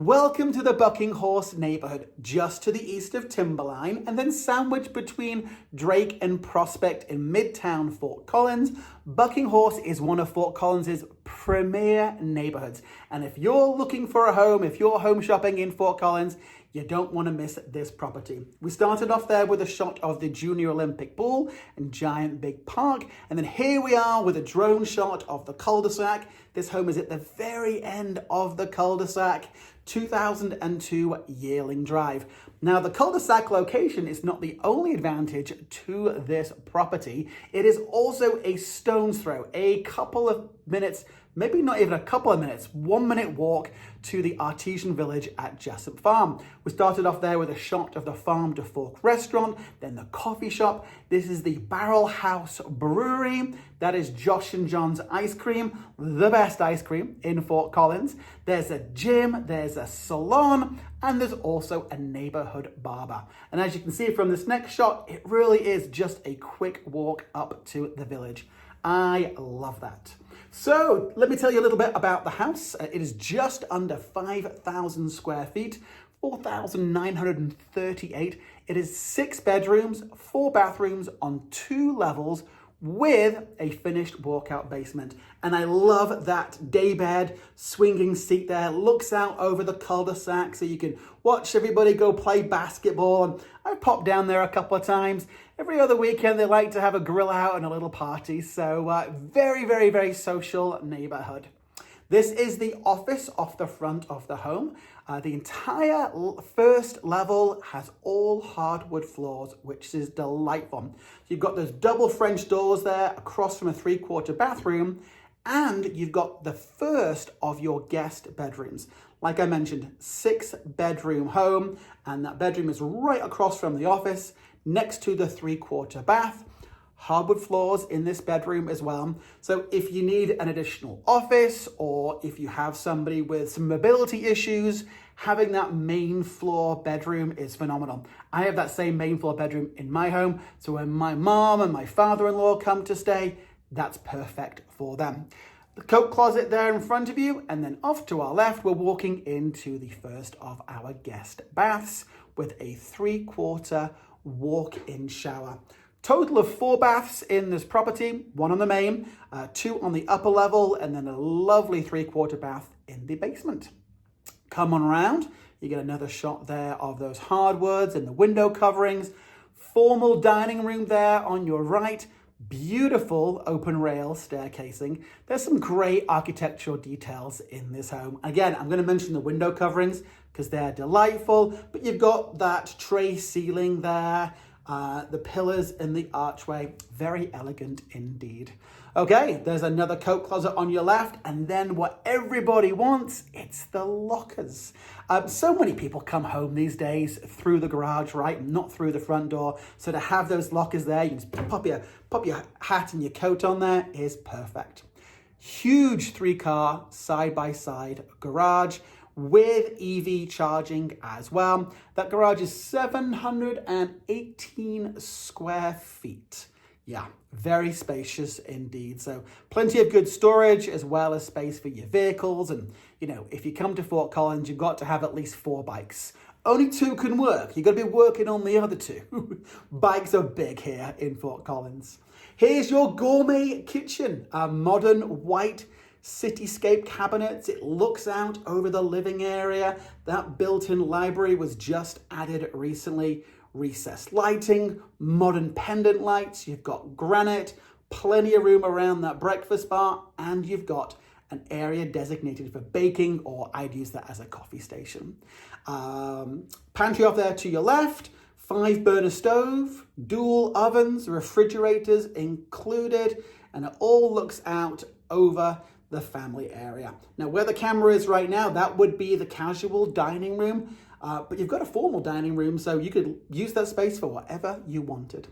Welcome to the Bucking Horse neighborhood, just to the east of Timberline, and then sandwiched between Drake and Prospect in Midtown, Fort Collins. Bucking Horse is one of Fort Collins's premier neighborhoods. And if you're looking for a home, if you're home shopping in Fort Collins, you don't want to miss this property. We started off there with a shot of the Junior Olympic pool and giant big park. And then here we are with a drone shot of the cul-de-sac. This home is at the very end of the cul-de-sac. 2002 Yearling Drive. Now, the cul-de-sac location is not the only advantage to this property. It is also a stone's throw, a couple of minutes, maybe not even a couple of minutes, 1 minute walk to the artisan village at Jessup Farm. We started off there with a shot of the Farm to Fork restaurant, then the coffee shop. This is the Barrel House Brewery. That is Josh and John's ice cream, the best ice cream in Fort Collins. There's a gym, there's a salon, and there's also a neighborhood barber. And as you can see from this next shot, it really is just a quick walk up to the village. I love that. So let me tell you a little bit about the house. It is just under 5,000 square feet, 4,938. It is 6 bedrooms, 4 bathrooms on 2 levels with a finished walkout basement. And I love that daybed swinging seat there. Looks out over the cul-de-sac so you can watch everybody go play basketball. And I've popped down there a couple of times. Every other weekend they like to have a grill out and a little party. So very, very, very social neighborhood. This is the office off the front of the home. The entire first level has all hardwood floors, which is delightful. You've got those double French doors there across from a 3/4 bathroom, and you've got the first of your guest bedrooms. Like I mentioned, 6-bedroom home, and that bedroom is right across from the office, next to the 3/4 bath. Hardwood floors in this bedroom as well. So if you need an additional office, or if you have somebody with some mobility issues, having that main floor bedroom is phenomenal. I have that same main floor bedroom in my home. So when my mom and my father-in-law come to stay, that's perfect for them. The coat closet there in front of you, and then off to our left, we're walking into the first of our guest baths with a 3/4 walk-in shower. Total of 4 baths in this property, 1 on the main, 2 on the upper level, and then a lovely 3/4 bath in the basement. Come on around, you get another shot there of those hardwoods and the window coverings. Formal dining room there on your right. Beautiful open rail staircasing. There's some great architectural details in this home. Again, I'm going to mention the window coverings because they're delightful, but you've got that tray ceiling there. The pillars in the archway, very elegant indeed. Okay, there's another coat closet on your left, and then what everybody wants, it's the lockers. So many people come home these days through the garage, right? Not through the front door. So to have those lockers there, you can just pop your hat and your coat on there is perfect. Huge 3-car side-by-side garage with EV charging as well. That garage is 718 square feet. Yeah, very spacious indeed. So plenty of good storage as well as space for your vehicles. And, you know, if you come to Fort Collins, you've got to have at least 4 bikes. Only 2 can work. You've got to be working on the other 2. Bikes are big here in Fort Collins. Here's your gourmet kitchen, a modern white city-scape cabinets. It looks out over the living area. That built-in library was just added recently. Recessed lighting, modern pendant lights. You've got granite, plenty of room around that breakfast bar, and you've got an area designated for baking, or I'd use that as a coffee station. Pantry off there to your left, 5-burner stove, dual ovens, refrigerators included, and it all looks out over the family area. Now, where the camera is right now, that would be the casual dining room, but you've got a formal dining room, so you could use that space for whatever you wanted.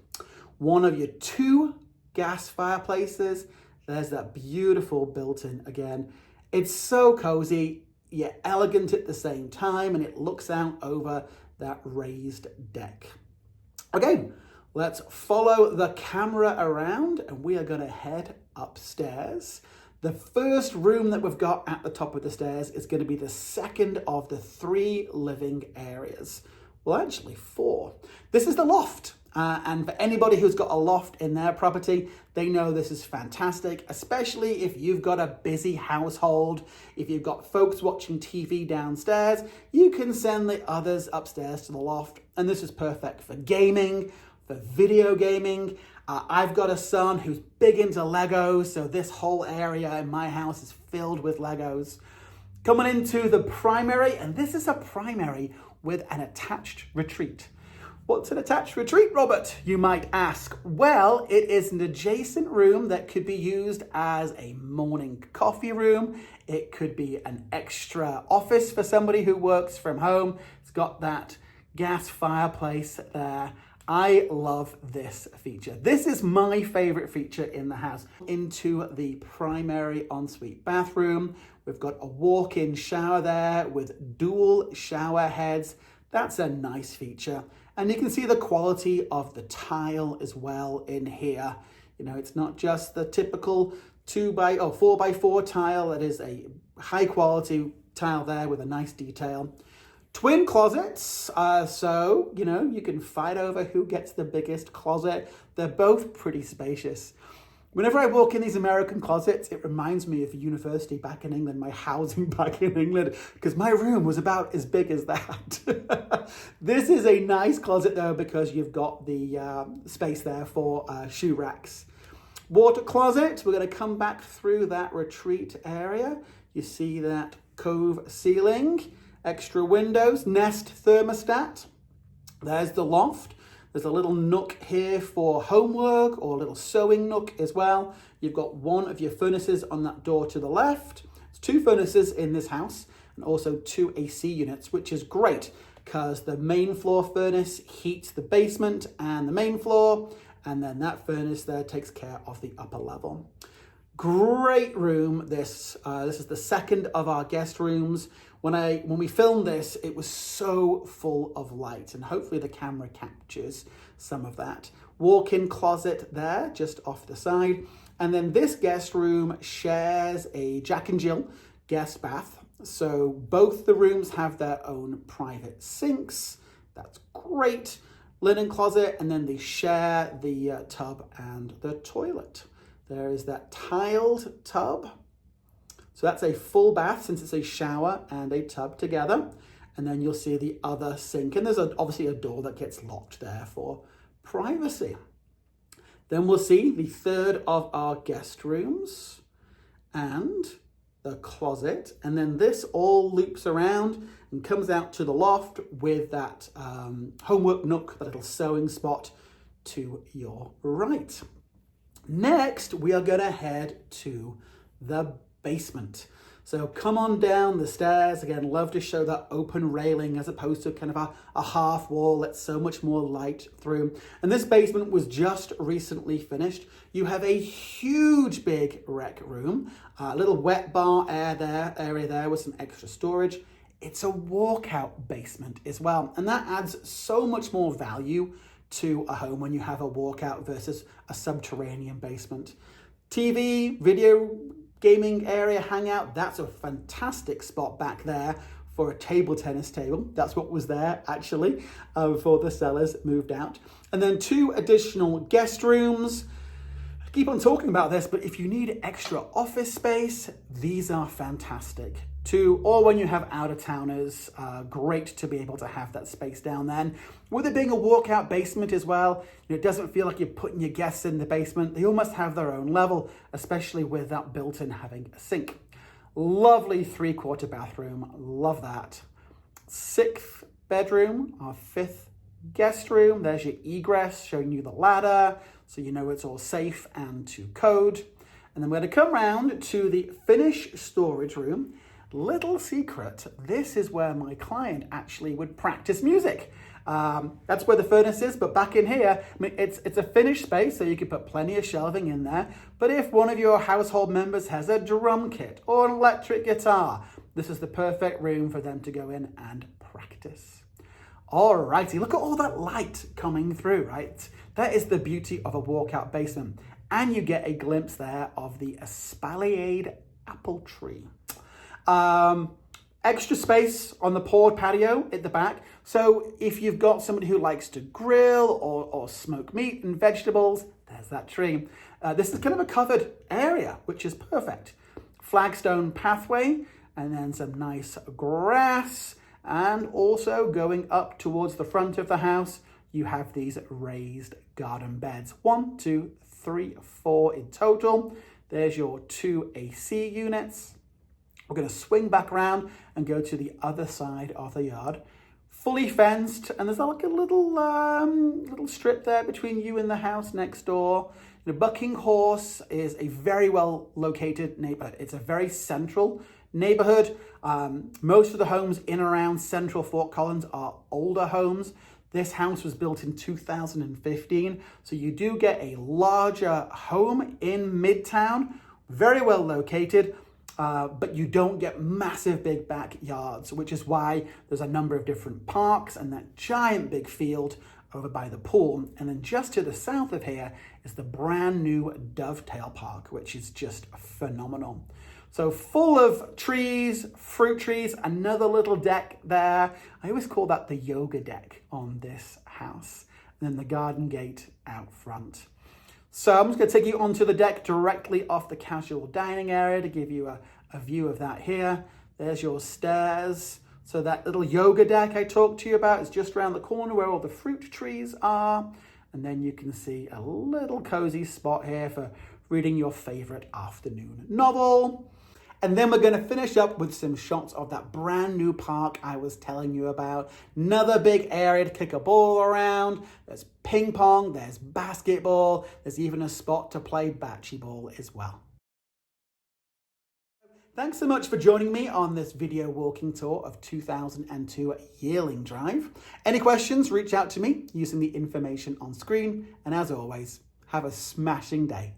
One of your 2 gas fireplaces. There's that beautiful built-in again. It's so cozy, yet elegant at the same time, and it looks out over that raised deck. Okay, let's follow the camera around, and we are going to head upstairs. The first room that we've got at the top of the stairs is going to be the second of the 3 living areas. Well, actually 4. This is the loft. And for anybody who's got a loft in their property, they know this is fantastic, especially if you've got a busy household. If you've got folks watching TV downstairs, you can send the others upstairs to the loft. And this is perfect for gaming, for video gaming. I've got a son who's big into Legos, so this whole area in my house is filled with Legos. Coming into the primary, and this is a primary with an attached retreat. What's an attached retreat, Robert, you might ask? Well, it is an adjacent room that could be used as a morning coffee room. It could be an extra office for somebody who works from home. It's got that gas fireplace there. I love this feature. This is my favorite feature in the house. Into the primary ensuite bathroom. We've got a walk-in shower there with dual shower heads. That's a nice feature. And you can see the quality of the tile as well in here. You know, it's not just the typical 4x4 tile. It is a high quality tile there with a nice detail. Twin closets, so, you know, you can fight over who gets the biggest closet. They're both pretty spacious. Whenever I walk in these American closets, it reminds me of university back in England, my housing back in England, because my room was about as big as that. This is a nice closet though, because you've got the space there for shoe racks. Water closet, we're going to come back through that retreat area. You see that cove ceiling. Extra windows, Nest thermostat. There's the loft. There's a little nook here for homework or a little sewing nook as well. You've got one of your furnaces on that door to the left. There's 2 furnaces in this house and also 2 AC units, which is great because the main floor furnace heats the basement and the main floor, and then that furnace there takes care of the upper level. Great room. This is the second of our guest rooms. When we filmed this, it was so full of light, and hopefully the camera captures some of that. Walk-in closet there, just off the side. And then this guest room shares a Jack and Jill guest bath. So both the rooms have their own private sinks. That's great. Linen closet, and then they share the tub and the toilet. There is that tiled tub. So that's a full bath since it's a shower and a tub together. And then you'll see the other sink. And there's obviously a door that gets locked there for privacy. Then we'll see the third of our guest rooms and the closet. And then this all loops around and comes out to the loft with that homework nook, that little sewing spot to your right. Next, we are going to head to the basement. So come on down the stairs. Again, love to show that open railing as opposed to kind of a half wall. That's so much more light through. And this basement was just recently finished. You have a huge big rec room, a little wet bar area there with some extra storage. It's a walkout basement as well. And that adds so much more value to a home when you have a walkout versus a subterranean basement. TV, video gaming area, hangout, that's a fantastic spot back there for a table tennis table. That's what was there actually before the sellers moved out. And then 2 additional guest rooms. I keep on talking about this, but if you need extra office space, these are fantastic. Or when you have out-of-towners, great to be able to have that space down there. With it being a walkout basement as well, it doesn't feel like you're putting your guests in the basement. They almost have their own level, especially with that built-in having a sink. Lovely 3/4 bathroom, love that. 6th bedroom, our 5th guest room. There's your egress, showing you the ladder, so you know it's all safe and to code. And then we're going to come round to the finished storage room. Little secret, this is where my client actually would practice music. That's where the furnace is, but back in here, I mean, it's a finished space, so you can put plenty of shelving in there. But if one of your household members has a drum kit or an electric guitar, this is the perfect room for them to go in and practice. Alrighty, look at all that light coming through, right? That is the beauty of a walkout basement. and you get a glimpse there of the espaliered apple tree. Extra space on the poured patio at the back. So if you've got somebody who likes to grill or smoke meat and vegetables, there's that tree. This is kind of a covered area, which is perfect. Flagstone pathway, and then some nice grass. And also going up towards the front of the house, you have these raised garden beds. 1, 2, 3, 4 in total. There's your 2 AC units. We're going to swing back around and go to the other side of the yard. Fully fenced, and there's like a little strip there between you and the house next door. The Bucking Horse is a very well located neighborhood. It's a very central neighborhood. Most of the homes in and around central Fort Collins are older homes. This house was built in 2015, so you do get a larger home in Midtown, very well located. But you don't get massive big backyards, which is why there's a number of different parks and that giant big field over by the pool. And then just to the south of here is the brand new Dovetail Park, which is just phenomenal. So full of trees, fruit trees, another little deck there. I always call that the yoga deck on this house. And then the garden gate out front. So I'm just going to take you onto the deck directly off the casual dining area to give you a view of that here. There's your stairs. So that little yoga deck I talked to you about is just around the corner where all the fruit trees are. And then you can see a little cozy spot here for reading your favorite afternoon novel. And then we're going to finish up with some shots of that brand new park I was telling you about. Another big area to kick a ball around. There's ping pong, there's basketball, there's even a spot to play bocce ball as well. Thanks so much for joining me on this video walking tour of 2002 Yearling Drive. Any questions, reach out to me using the information on screen. And as always, have a smashing day.